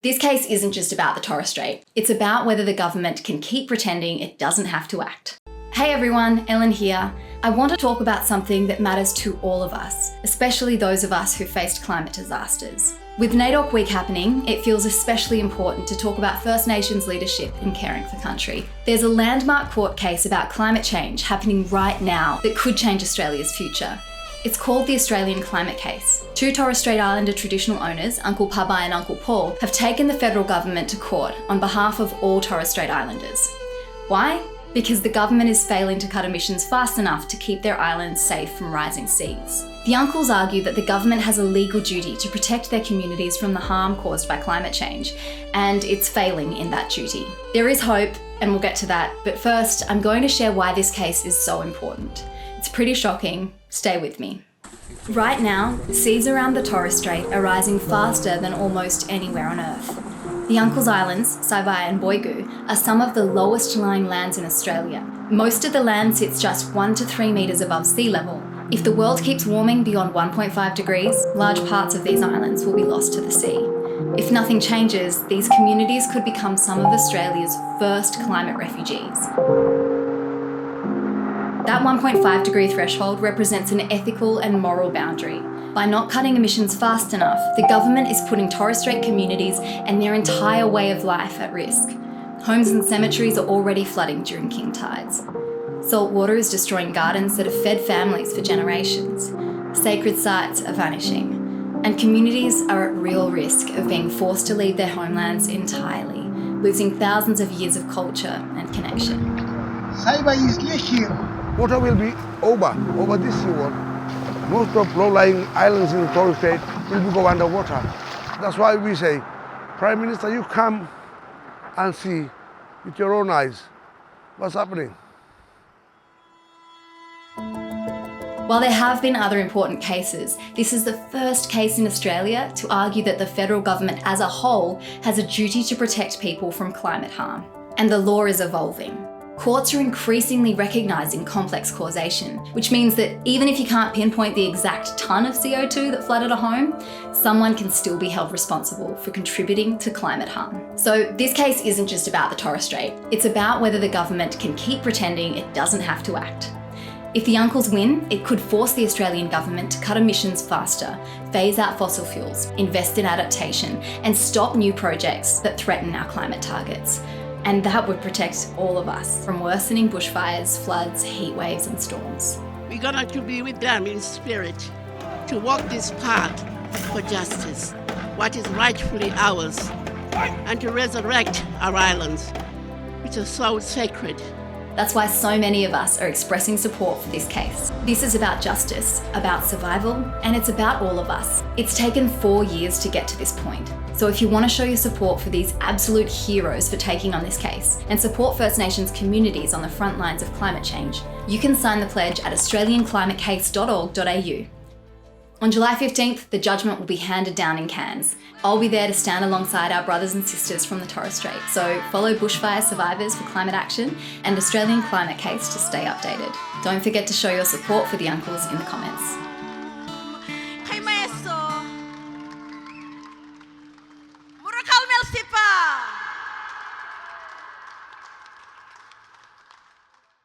This case isn't just about the Torres Strait. It's about whether the government can keep pretending it doesn't have to act. Hey everyone, Ellen here. I want to talk about something that matters to all of us, especially those of us who faced climate disasters. With NAIDOC Week happening, it feels especially important to talk about First Nations leadership in caring for country. There's a landmark court case about climate change happening right now that could change Australia's future. It's called the Australian Climate Case. Two Torres Strait Islander traditional owners, Uncle Pabai and Uncle Paul, have taken the federal government to court on behalf of all Torres Strait Islanders. Why? Because the government is failing to cut emissions fast enough to keep their islands safe from rising seas. The uncles argue that the government has a legal duty to protect their communities from the harm caused by climate change, and it's failing in that duty. There is hope, and we'll get to that, but first, I'm going to share why this case is so important. It's pretty shocking. Stay with me. Right now, seas around the Torres Strait are rising faster than almost anywhere on Earth. The Uncles Islands, Pabai and Boigu, are some of the lowest lying lands in Australia. Most of the land sits just 1 to 3 metres above sea level. If the world keeps warming beyond 1.5 degrees, large parts of these islands will be lost to the sea. If nothing changes, these communities could become some of Australia's first climate refugees. That 1.5 degree threshold represents an ethical and moral boundary. By not cutting emissions fast enough, the government is putting Torres Strait communities and their entire way of life at risk. Homes and cemeteries are already flooding during king tides. Salt water is destroying gardens that have fed families for generations. Sacred sites are vanishing. And communities are at real risk of being forced to leave their homelands entirely, losing thousands of years of culture and connection. Water will be over this seaworld. Most of low-lying islands in the Torres Strait will go underwater. That's why we say, Prime Minister, you come and see with your own eyes what's happening. While there have been other important cases, this is the first case in Australia to argue that the federal government as a whole has a duty to protect people from climate harm. And the law is evolving. Courts are increasingly recognising complex causation, which means that even if you can't pinpoint the exact tonne of CO2 that flooded a home, someone can still be held responsible for contributing to climate harm. So this case isn't just about the Torres Strait, it's about whether the government can keep pretending it doesn't have to act. If the uncles win, it could force the Australian government to cut emissions faster, phase out fossil fuels, invest in adaptation, and stop new projects that threaten our climate targets. And that would protect all of us from worsening bushfires, floods, heat waves and storms. We're going to be with them in spirit to walk this path for justice, what is rightfully ours, and to resurrect our islands, which are so sacred. That's why so many of us are expressing support for this case. This is about justice, about survival, and it's about all of us. It's taken 4 years to get to this point. So if you want to show your support for these absolute heroes for taking on this case and support First Nations communities on the front lines of climate change, you can sign the pledge at australianclimatecase.org.au. On July 15th, the judgment will be handed down in Cairns. I'll be there to stand alongside our brothers and sisters from the Torres Strait, so follow Bushfire Survivors for Climate Action and Australian Climate Case to stay updated. Don't forget to show your support for the uncles in the comments.